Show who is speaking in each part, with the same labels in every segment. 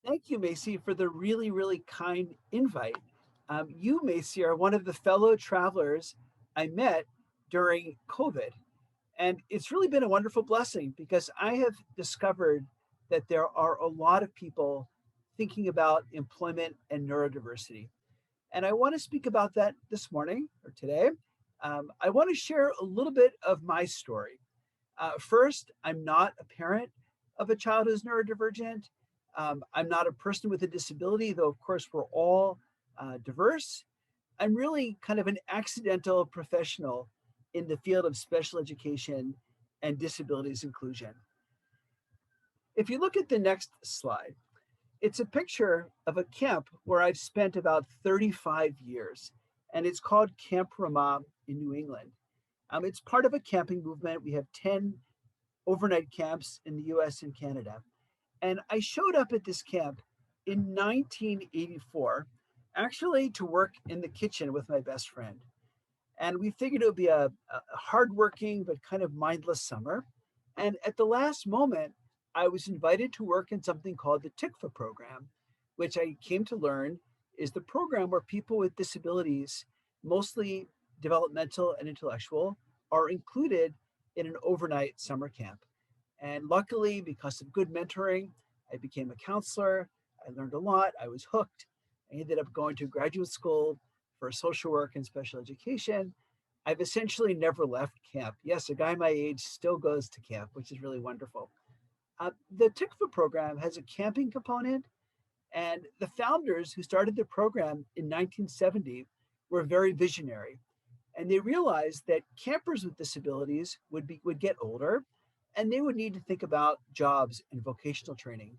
Speaker 1: Thank you, Macy, for the really, really kind invite. You, Macy, are one of the fellow travelers I met during COVID. And it's really been a wonderful blessing because I have discovered that there are a lot of people thinking about employment and neurodiversity. And I want to speak about that this morning or today. I want to share a little bit of my story. First, I'm not a parent of a child who's neurodivergent. I'm not a person with a disability, though, of course, we're all diverse. I'm really kind of an accidental professional in the field of special education and disabilities inclusion. If you look at the next slide, it's a picture of a camp where I've spent about 35 years, and it's called Camp Ramah in New England. It's part of a camping movement. We have 10 overnight camps in the US and Canada. And I showed up at this camp in 1984, actually to work in the kitchen with my best friend. And we figured it would be a hardworking but kind of mindless summer. And at the last moment, I was invited to work in something called the TICFA program, which I came to learn is the program where people with disabilities, mostly developmental and intellectual, are included in an overnight summer camp. And luckily, because of good mentoring, I became a counselor. I learned a lot. I was hooked. I ended up going to graduate school for social work and special education. I've essentially never left camp. Yes, a guy my age still goes to camp, which is really wonderful. The TICFA program has a camping component, and the founders who started the program in 1970 were very visionary. And they realized that campers with disabilities would get older and they would need to think about jobs and vocational training.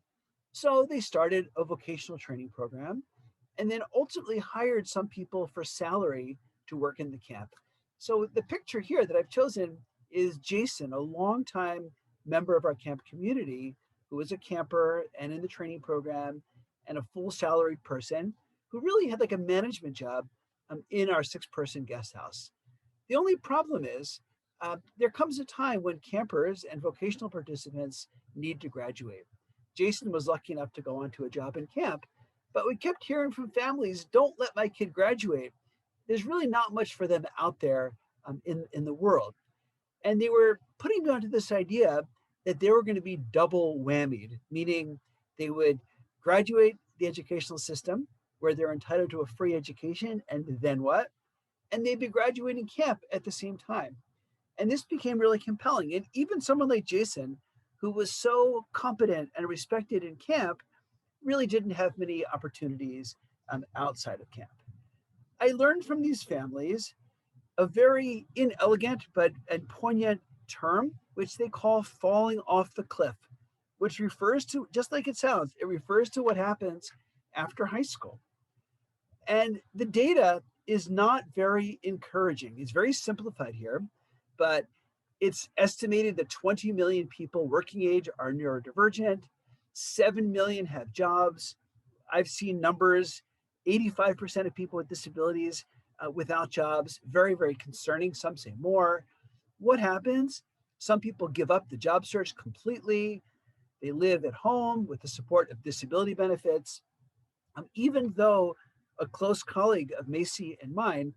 Speaker 1: So they started a vocational training program and then ultimately hired some people for salary to work in the camp. So the picture here that I've chosen is Jason, a longtime member of our camp community who was a camper and in the training program and a full salaried person who really had like a management job in our 6-person guest house. The only problem is there comes a time when campers and vocational participants need to graduate. Jason was lucky enough to go on to a job in camp, but we kept hearing from families, don't let my kid graduate. There's really not much for them out there in the world. And they were putting onto this idea that they were going to be double whammied, meaning they would graduate the educational system where they're entitled to a free education, and then what? And they'd be graduating camp at the same time. And this became really compelling. And even someone like Jason, who was so competent and respected in camp, really didn't have many opportunities outside of camp. I learned from these families a very inelegant but and poignant term, which they call falling off the cliff, which refers to, just like it sounds, it refers to what happens after high school. And the data is not very encouraging. It's very simplified here, but it's estimated that 20 million people working age are neurodivergent, 7 million have jobs. I've seen numbers 85% of people with disabilities without jobs, very, very concerning. Some say more. What happens? Some people give up the job search completely. They live at home with the support of disability benefits. Even though a close colleague of Macy and mine,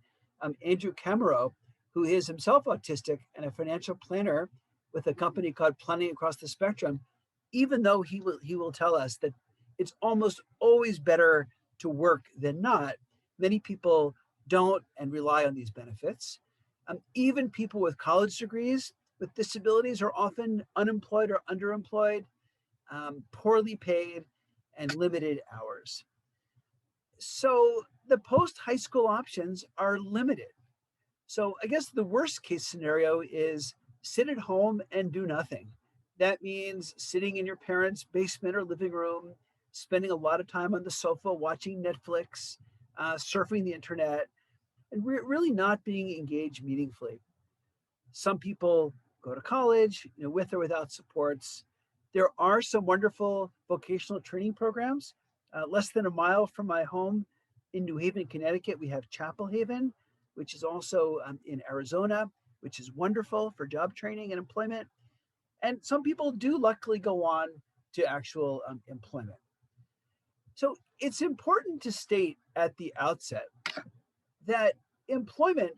Speaker 1: Andrew Camero, who is himself autistic and a financial planner with a company called Planning Across the Spectrum, even though he will tell us that it's almost always better to work than not, many people don't and rely on these benefits. Even people with college degrees with disabilities are often unemployed or underemployed, poorly paid, and limited hours. So the post high school options are limited. So I guess the worst case scenario is sit at home and do nothing. That means sitting in your parents' basement or living room, spending a lot of time on the sofa watching Netflix, surfing the internet, and really not being engaged meaningfully. Some people go to college, with or without supports. There are some wonderful vocational training programs. Less than a mile from my home in New Haven, Connecticut, we have Chapel Haven, which is also in Arizona, which is wonderful for job training and employment. And some people do luckily go on to actual employment. So it's important to state at the outset that employment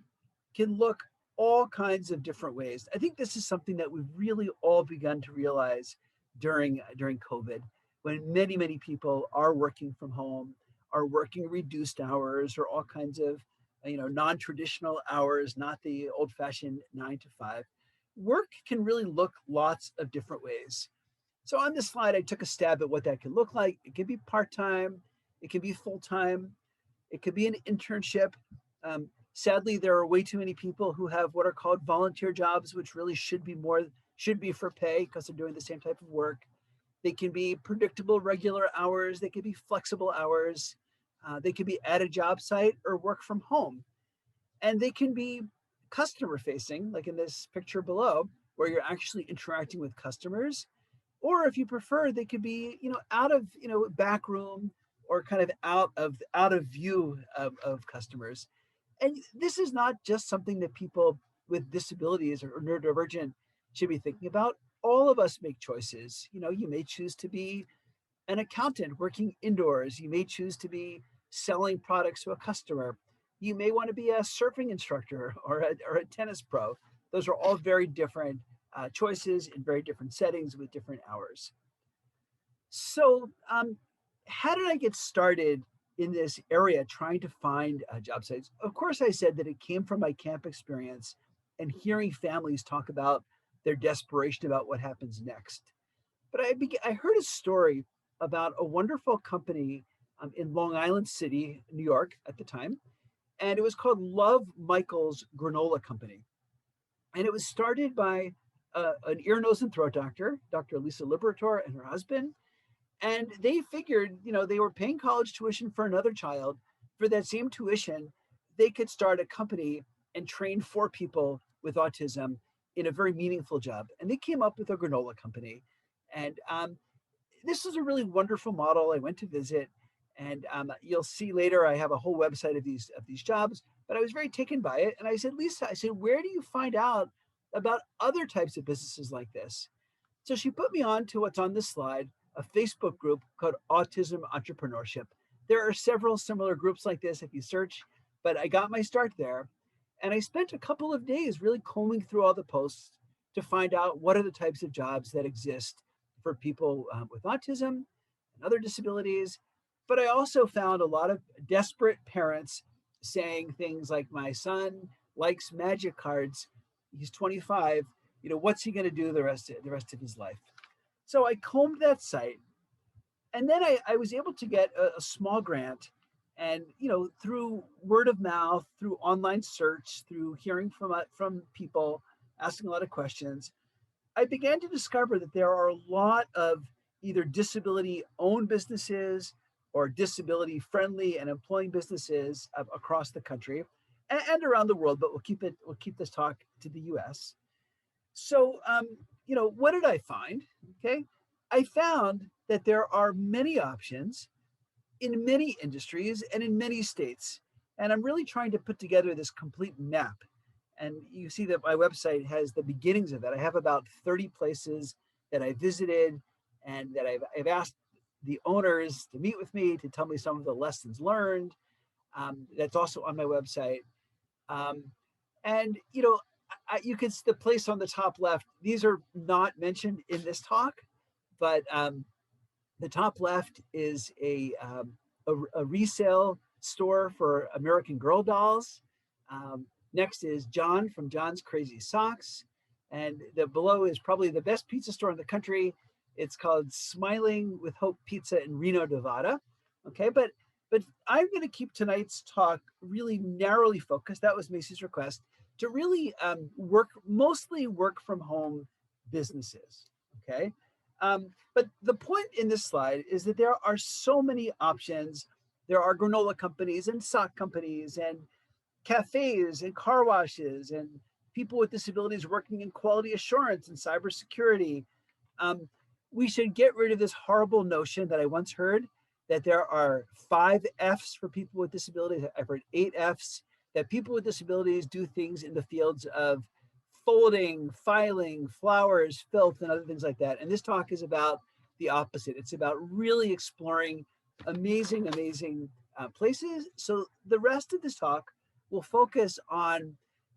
Speaker 1: can look all kinds of different ways. I think this is something that we've really all begun to realize during COVID, when many people are working from home, are working reduced hours or all kinds of non-traditional hours, not the old-fashioned 9 to 5. Work can really look lots of different ways. So on this slide, I took a stab at what that can look like. It can be part-time, it can be full-time, it could be an internship. Sadly, there are way too many people who have what are called volunteer jobs, which really should be for pay because they're doing the same type of work. They can be predictable, regular hours. They can be flexible hours. They can be at a job site or work from home, and they can be customer facing, like in this picture below, where you're actually interacting with customers. Or if you prefer, they could be, out of, back room or kind of out of view of customers. And this is not just something that people with disabilities or neurodivergent should be thinking about. All of us make choices. You may choose to be an accountant working indoors. You may choose to be selling products to a customer. You may want to be a surfing instructor or a tennis pro. Those are all very different choices in very different settings with different hours. So, how did I get started in this area trying to find job sites? Of course, I said that it came from my camp experience and hearing families talk about their desperation about what happens next. But I heard a story about a wonderful company in Long Island City, New York at the time, and it was called Love Michaels Granola Company. And it was started by an ear, nose, and throat doctor, Dr. Lisa Liberator, and her husband. And they figured, they were paying college tuition for another child. For that same tuition, they could start a company and train 4 people with autism in a very meaningful job. And they came up with a granola company. And this is a really wonderful model. I went to visit, and you'll see later I have a whole website of these jobs. But I was very taken by it, and I said, Lisa, where do you find out about other types of businesses like this? So she put me on to what's on this slide, a Facebook group called Autism Entrepreneurship. There are several similar groups like this if you search, but I got my start there. And I spent a couple of days really combing through all the posts to find out what are the types of jobs that exist for people with autism and other disabilities. But I also found a lot of desperate parents saying things like, my son likes magic cards. He's 25. What's he going to do the rest of his life? So I combed that site, and then I was able to get a small grant. And through word of mouth, through online search, through hearing from people, asking a lot of questions, I began to discover that there are a lot of either disability-owned businesses or disability-friendly and employing businesses across the country and around the world. But we'll keep this talk to the U.S. So, what did I find? Okay, I found that there are many options in many industries and in many states. And I'm really trying to put together this complete map. And you see that my website has the beginnings of that. I have about 30 places that I visited and that I've asked the owners to meet with me to tell me some of the lessons learned. That's also on my website. Um, and, you can see the place on the top left. These are not mentioned in this talk, but the top left is a resale store for American Girl dolls. Next is John from John's Crazy Socks. And the below is probably the best pizza store in the country. It's called Smiling with Hope Pizza in Reno, Nevada. Okay, but I'm going to keep tonight's talk really narrowly focused. That was Macy's request to really mostly work from home businesses. Okay. But the point in this slide is that there are so many options. There are granola companies and sock companies and cafes and car washes and people with disabilities working in quality assurance and cybersecurity. We should get rid of this horrible notion that I once heard that there are 5 F's for people with disabilities. I've heard 8 F's, that people with disabilities do things in the fields of folding, filing, flowers, filth, and other things like that. And this talk is about the opposite. It's about really exploring amazing, amazing places. So the rest of this talk will focus on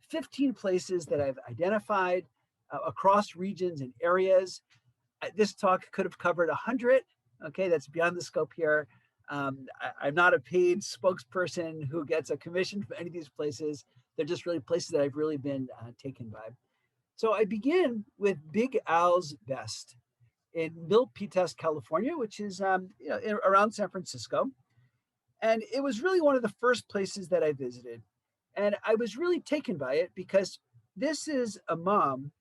Speaker 1: 15 places that I've identified across regions and areas. This talk could have covered 100. Okay, that's beyond the scope here. I'm not a paid spokesperson who gets a commission from any of these places. They're just really places that I've really been taken by. So I begin with Big Al's Best in Milpitas, California, which is around San Francisco. And it was really one of the first places that I visited. And I was really taken by it because this is a mom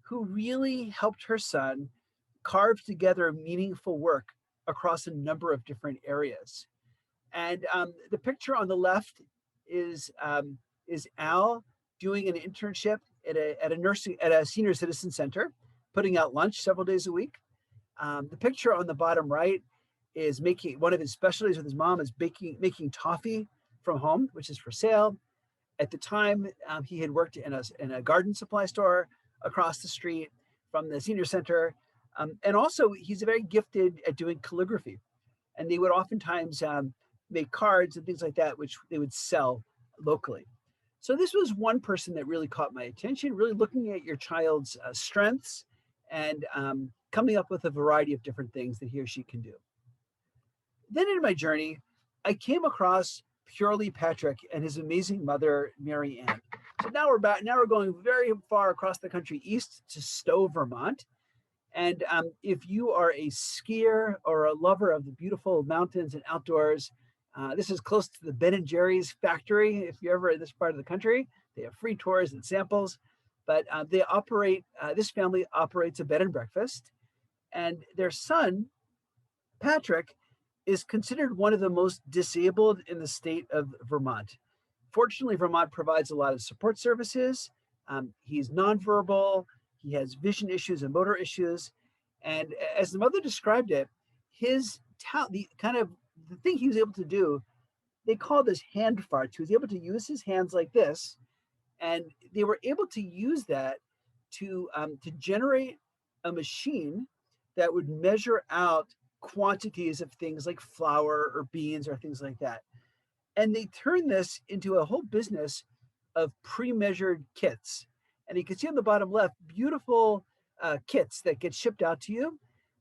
Speaker 1: who really helped her son carve together meaningful work across a number of different areas. And the picture on the left is Al doing an internship at a senior citizen center, putting out lunch several days a week. The picture on the bottom right is making one of his specialties with his mom is making toffee from home, which is for sale. At the time, he had worked in a garden supply store across the street from the senior center. And also, he's very gifted at doing calligraphy. And they would oftentimes make cards and things like that, which they would sell locally. So this was one person that really caught my attention, really looking at your child's strengths and coming up with a variety of different things that he or she can do. Then in my journey, I came across Purely Patrick and his amazing mother, Mary Ann. So now we're going very far across the country east to Stowe, Vermont. And if you are a skier or a lover of the beautiful mountains and outdoors, this is close to the Ben and Jerry's factory. If you're ever in this part of the country, they have free tours and samples. But this family operates a bed and breakfast. And their son, Patrick, is considered one of the most disabled in the state of Vermont. Fortunately, Vermont provides a lot of support services. He's nonverbal. He has vision issues and motor issues. And as the mother described it, his the thing he was able to do, they call this hand farts. He was able to use his hands like this, and they were able to use that to generate a machine that would measure out quantities of things like flour or beans or things like that. And they turned this into a whole business of pre-measured kits. And you can see on the bottom left, beautiful kits that get shipped out to you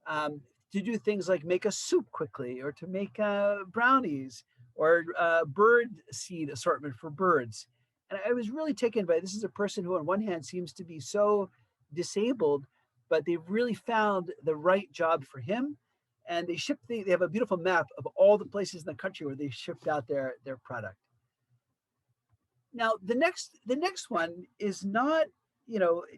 Speaker 1: to do things like make a soup quickly or to make brownies or bird seed assortment for birds. And I was really taken by this is a person who on one hand seems to be so disabled, but they've really found the right job for him. And they have a beautiful map of all the places in the country where they shipped out their product. Now, the next one is not,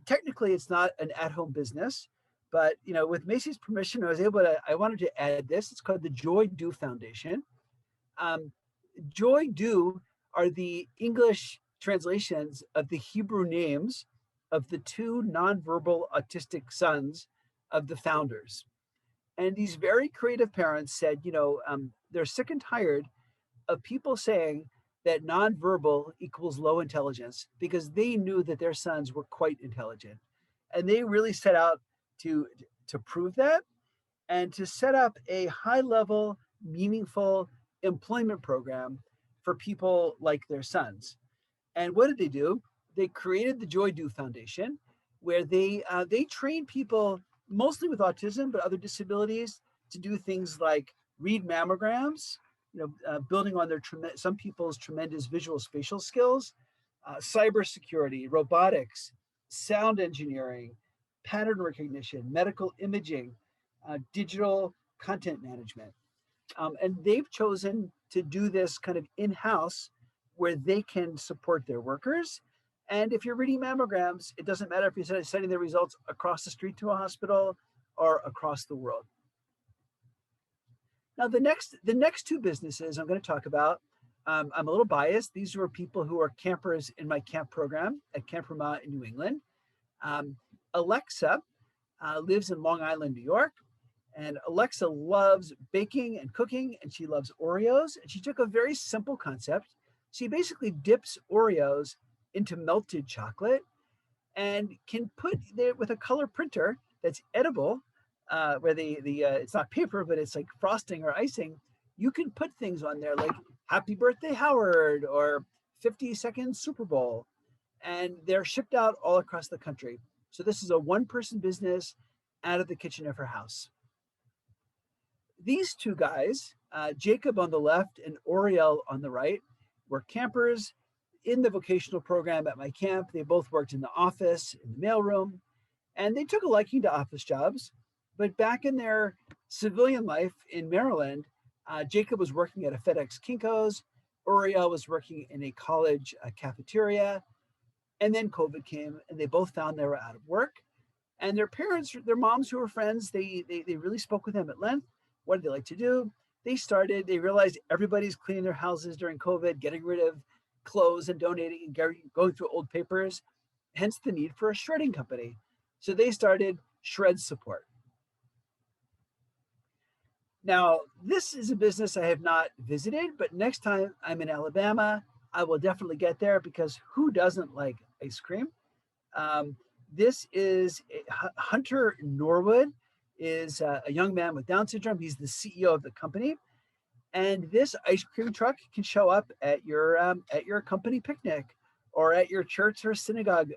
Speaker 1: technically it's not an at-home business, but with Macy's permission, I wanted to add this. It's called the Joy Do Foundation. Joy Do are the English translations of the Hebrew names of the two nonverbal autistic sons of the founders. And these very creative parents said, they're sick and tired of people saying that nonverbal equals low intelligence because they knew that their sons were quite intelligent. And they really set out to prove that and to set up a high level, meaningful employment program for people like their sons. And what did they do? They created the Joy Do Foundation, where they train people mostly with autism, but other disabilities to do things like read mammograms, building on some people's tremendous visual spatial skills, cybersecurity, robotics, sound engineering, pattern recognition, medical imaging, digital content management. And they've chosen to do this kind of in-house where they can support their workers. And if you're reading mammograms, it doesn't matter if you're sending the results across the street to a hospital or across the world. Now, the next two businesses I'm going to talk about, I'm a little biased. These were people who are campers in my camp program at Camp Vermont in New England. Alexa lives in Long Island, New York. And Alexa loves baking and cooking, and she loves Oreos. And she took a very simple concept. She basically dips Oreos into melted chocolate and can put there with a color printer that's edible, where it's not paper, but it's like frosting or icing. you can put things on there like Happy Birthday Howard or 50-second Super Bowl, and they're shipped out all across the country. So this is a one-person business out of the kitchen of her house. These two guys, Jacob on the left and Oriel on the right, were campers in the vocational program at my camp. They both worked in the office, in the mailroom, and they took a liking to office jobs. But back in their civilian life in Maryland, Jacob was working at a FedEx Kinko's. Oriel was working in a college cafeteria. And then COVID came, and they both found they were out of work. And their parents, their moms who were friends, they really spoke with them at length. What did they like to do? They realized everybody's cleaning their houses during COVID, getting rid of clothes and donating and going through old papers, hence the need for a shredding company. So they started Shred Support. Now, this is a business I have not visited, but next time I'm in Alabama, I will definitely get there because who doesn't like ice cream? This is Hunter Norwood is a young man with Down syndrome. He's the CEO of the company. And this ice cream truck can show up at your company picnic or at your church or synagogue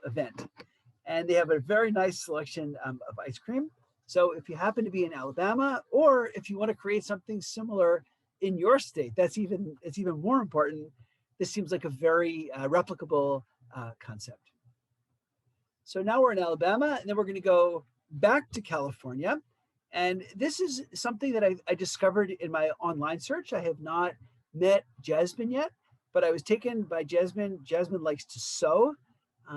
Speaker 1: event. And they have a very nice selection of ice cream. So if you happen to be in Alabama, or if you want to create something similar in your state, it's even more important. This seems like a very replicable concept. So now we're in Alabama, and then we're going to go back to California. And this is something that I discovered in my online search. I have not met Jasmine yet, but I was taken by Jasmine. Jasmine likes to sew.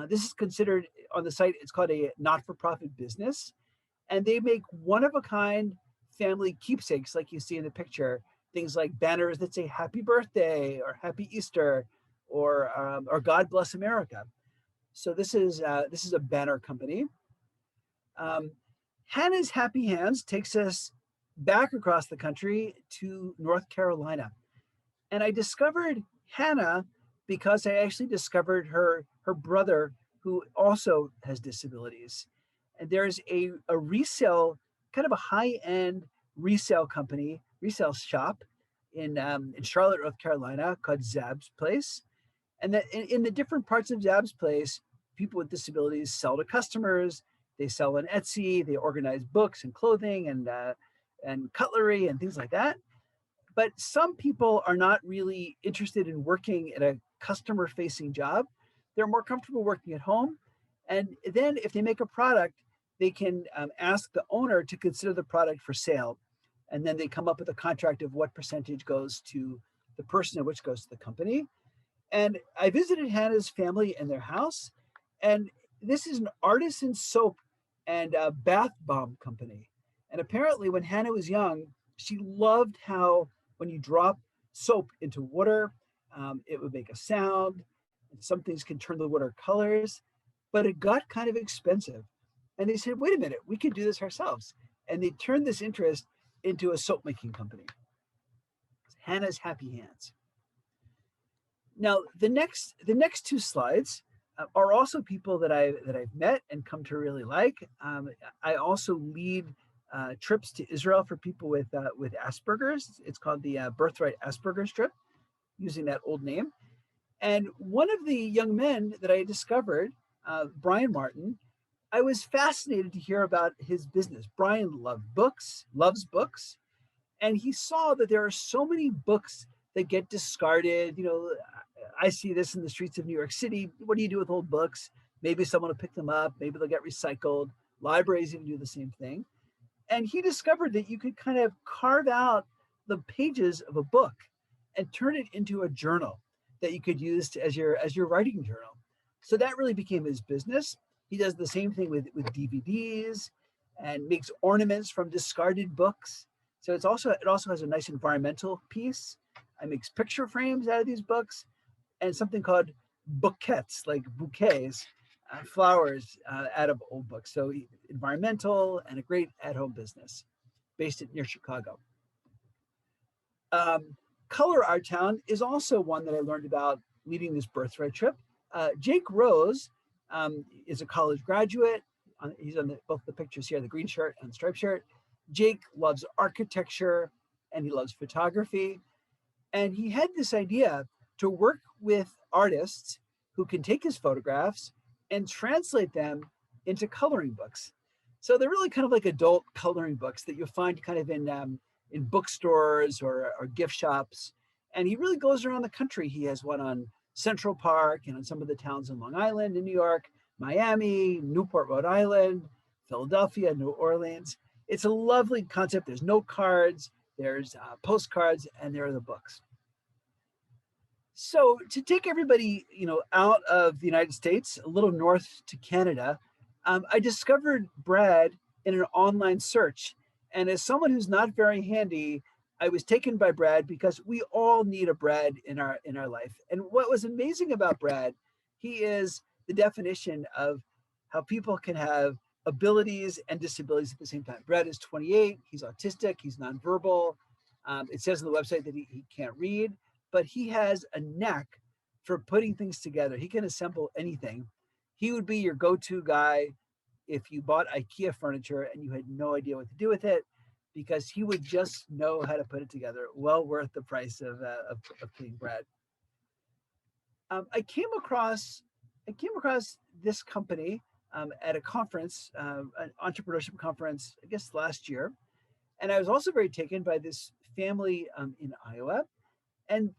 Speaker 1: This is considered on the site, it's called a not-for-profit business. And they make one-of-a-kind family keepsakes like you see in the picture. Things like banners that say Happy Birthday or Happy Easter or God Bless America. So this is a banner company. Hannah's Happy Hands takes us back across the country to North Carolina. And I discovered Hannah because I actually discovered her brother who also has disabilities. And there's a resale, kind of a high-end resale company, resale shop in Charlotte, North Carolina called Zab's Place. And that in the different parts of Zab's Place, people with disabilities sell to customers. They sell on Etsy. They organize books and clothing and cutlery and things like that. But some people are not really interested in working at a customer-facing job. They're more comfortable working at home. And then if they make a product, they can ask the owner to consider the product for sale. And then they come up with a contract of what percentage goes to the person and which goes to the company. And I visited Hannah's family in their house. And this is an artisan soap and bath bomb company. And apparently when Hannah was young, she loved how when you drop soap into water, it would make a sound. And some things can turn the water colors, but it got kind of expensive. And they said, wait a minute, we could do this ourselves. And they turned this interest into a soap making company. Hannah's Happy Hands. Now, the next two slides are also people that I've met and come to really like. I also lead trips to Israel for people with Asperger's. It's called the Birthright Asperger's trip, using that old name. And one of the young men that I discovered, Brian Martin, I was fascinated to hear about his business. Brian loves books, and he saw that there are so many books that get discarded. You know, I see this in the streets of New York City. What do you do with old books? Maybe someone will pick them up. Maybe they'll get recycled. Libraries even do the same thing. And he discovered that you could kind of carve out the pages of a book and turn it into a journal that you could use as your writing journal. So that really became his business. He does the same thing with DVDs and makes ornaments from discarded books. So it also has a nice environmental piece. It makes picture frames out of these books and something called bouquets, like bouquets, flowers out of old books. So environmental and a great at-home business based near Chicago. Color Our Town is also one that I learned about leading this birthright trip. Jake Rose is a college graduate. He's on both the pictures here, the green shirt and striped shirt. Jake loves architecture. and he loves photography. And he had this idea to work with artists who can take his photographs and translate them into coloring books. So they're really kind of like adult coloring books that you'll find kind of in bookstores or gift shops. And he really goes around the country. He has one on Central Park and on some of the towns in Long Island, in New York, Miami, Newport, Rhode Island, Philadelphia, New Orleans. It's a lovely concept. There's note cards, there's postcards, and there are the books. So to take everybody, out of the United States, a little north to Canada, I discovered Brad in an online search. And as someone who's not very handy, I was taken by Brad because we all need a Brad in our life. And what was amazing about Brad, he is the definition of how people can have abilities and disabilities at the same time. Brad is 28. He's autistic. He's nonverbal. It says on the website that he can't read, but he has a knack for putting things together. He can assemble anything. He would be your go-to guy if you bought IKEA furniture and you had no idea what to do with it, because he would just know how to put it together. Well worth the price of paying Brad. I came across this company at a conference, an entrepreneurship conference, I guess last year, and I was also very taken by this family in Iowa. And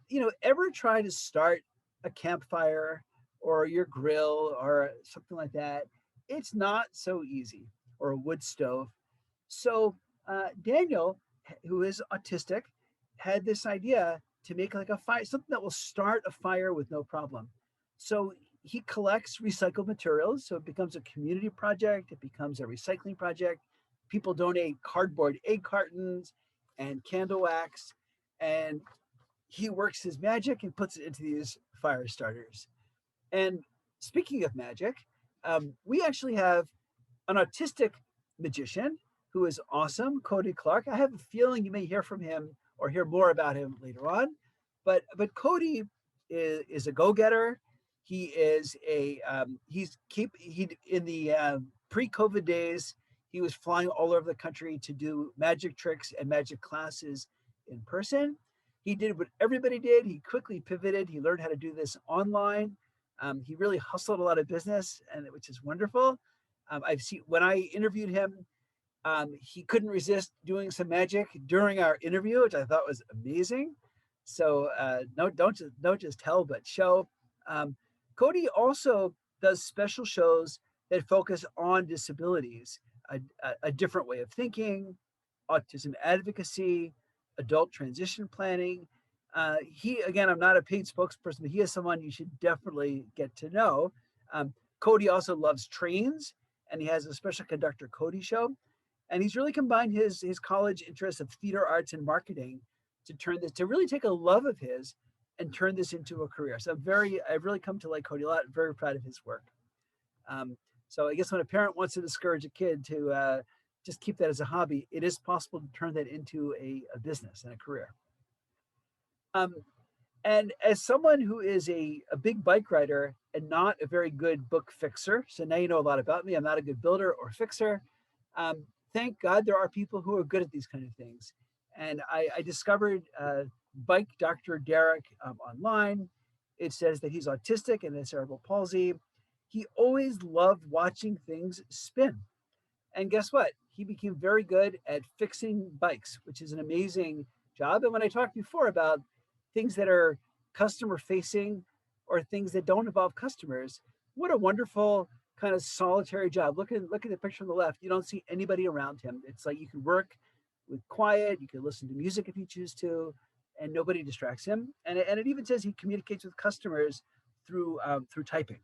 Speaker 1: ever try to start a campfire or your grill or something like that? It's not so easy, or a wood stove. So Daniel, who is autistic, had this idea to make like a fire, something that will start a fire with no problem. So he collects recycled materials. So it becomes a community project. It becomes a recycling project. People donate cardboard egg cartons and candle wax. And he works his magic and puts it into these fire starters. And speaking of magic, we actually have an autistic magician who is awesome, Cody Clark. I have a feeling you may hear from him or hear more about him later on. But Cody is a go-getter. He is he in the pre-COVID days, he was flying all over the country to do magic tricks and magic classes in person. He did what everybody did. He quickly pivoted. He learned how to do this online. He really hustled a lot of business, and which is wonderful. I've seen when I interviewed him, he couldn't resist doing some magic during our interview, which I thought was amazing. So no, don't just tell, but show. Cody also does special shows that focus on disabilities, a different way of thinking, autism advocacy, adult transition planning. Again, I'm not a paid spokesperson, but he is someone you should definitely get to know. Cody also loves trains, and he has a special conductor Cody show. And he's really combined his college interests of theater arts and marketing to really take a love of his and turn this into a career. So I've really come to like Cody a lot. I'm very proud of his work. So I guess when a parent wants to discourage a kid to just keep that as a hobby, it is possible to turn that into a business and a career. And as someone who is a big bike rider and not a very good book fixer, so now you know a lot about me. I'm not a good builder or fixer. Thank God there are people who are good at these kind of things. And I discovered Bike Dr. Derek online. It says that he's autistic and has cerebral palsy. He always loved watching things spin. And guess what? He became very good at fixing bikes, which is an amazing job. And when I talked before about things that are customer facing or things that don't involve customers, what a wonderful kind of solitary job. Look at the picture on the left. You don't see anybody around him. It's like you can work with quiet, you can listen to music if you choose to, and nobody distracts him. And it even says he communicates with customers through typing.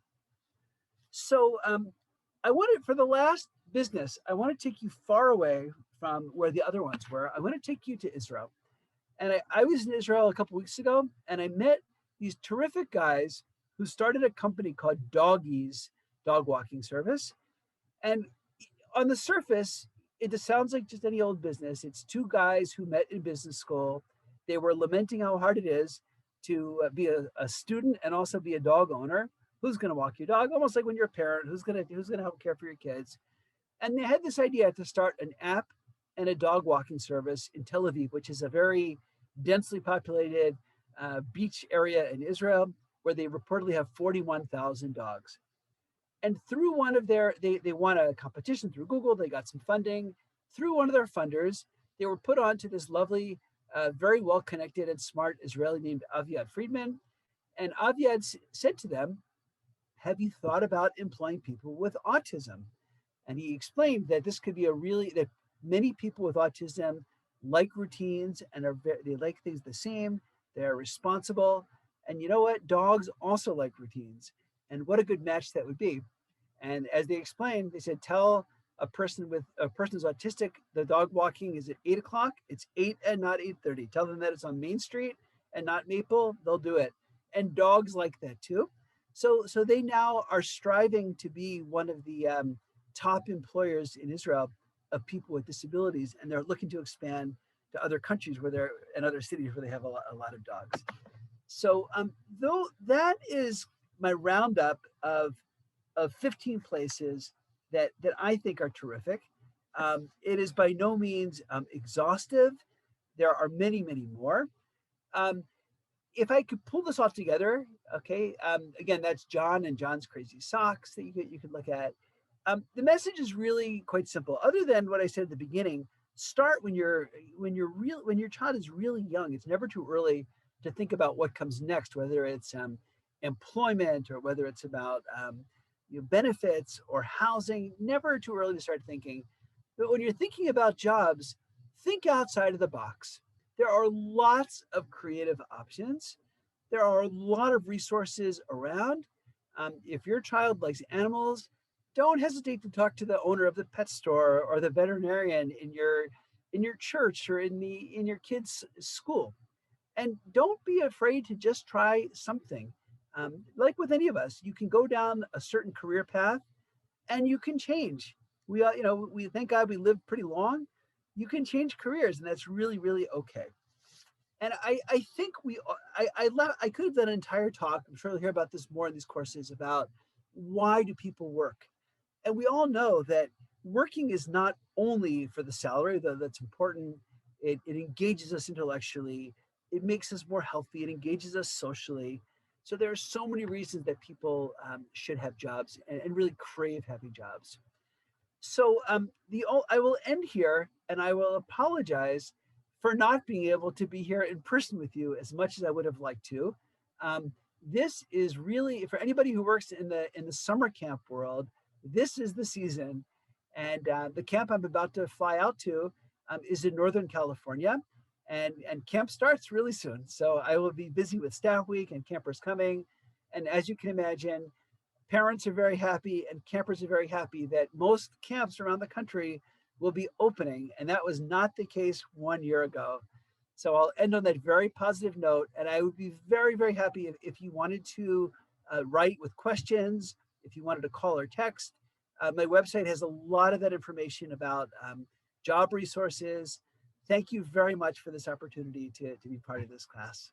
Speaker 1: So I wanted, for the last business, I want to take you far away from where the other ones were. I want to take you to Israel. And I was in Israel a couple weeks ago, and I met these terrific guys who started a company called Doggies Dog Walking Service. And on the surface, it just sounds like just any old business. It's two guys who met in business school. They were lamenting how hard it is to be a student and also be a dog owner. Who's going to walk your dog? Almost like when you're a parent, who's going to help care for your kids? And they had this idea to start an app and a dog walking service in Tel Aviv, which is a very densely populated beach area in Israel, where they reportedly have 41,000 dogs. And through one of their, they won a competition through Google, they got some funding. Through one of their funders, they were put onto this lovely, very well connected and smart Israeli named Aviad Friedman. And Aviad said to them, have you thought about employing people with autism? And he explained that this could be that many people with autism like routines and they like things the same. They're responsible. And you know what? Dogs also like routines. And what a good match that would be. And as they explained, they said, tell a person who's autistic, the dog walking is at 8 o'clock. It's 8 and not 8:30. Tell them that it's on Main Street and not Maple. They'll do it. And dogs like that too. So they now are striving to be one of the top employers in Israel of people with disabilities, and they're looking to expand to other countries and other cities where they have a lot of dogs. So though that is my roundup of 15 places that I think are terrific. It is by no means exhaustive. There are many, many more. Um, if I could pull this off together, okay, again, that's John and John's Crazy Socks that you could look at. The message is really quite simple. Other than what I said at the beginning, start when your child is really young. It's never too early to think about what comes next, whether it's employment or whether it's about benefits or housing. Never too early to start thinking. But when you're thinking about jobs, think outside of the box. There are lots of creative options. There are a lot of resources around. If your child likes animals, don't hesitate to talk to the owner of the pet store or the veterinarian in your church or in your kids' school. And don't be afraid to just try something. Like with any of us, you can go down a certain career path and you can change. We thank God we live pretty long. You can change careers, and that's really, really okay. And I think I could have done an entire talk. I'm sure you'll hear about this more in these courses about why do people work. And we all know that working is not only for the salary, though that's important. It engages us intellectually. It makes us more healthy. It engages us socially. So there are so many reasons that people should have jobs and really crave having jobs. So I will end here, and I will apologize for not being able to be here in person with you as much as I would have liked to. This is really, for anybody who works in the summer camp world, this is the season. And the camp I'm about to fly out to is in Northern California, and camp starts really soon. So I will be busy with staff week and campers coming. And as you can imagine, parents are very happy and campers are very happy that most camps around the country will be opening. And that was not the case 1 year ago. So I'll end on that very positive note. And I would be very, very happy if you wanted to write with questions, if you wanted to call or text. My website has a lot of that information about job resources. Thank you very much for this opportunity to be part of this class.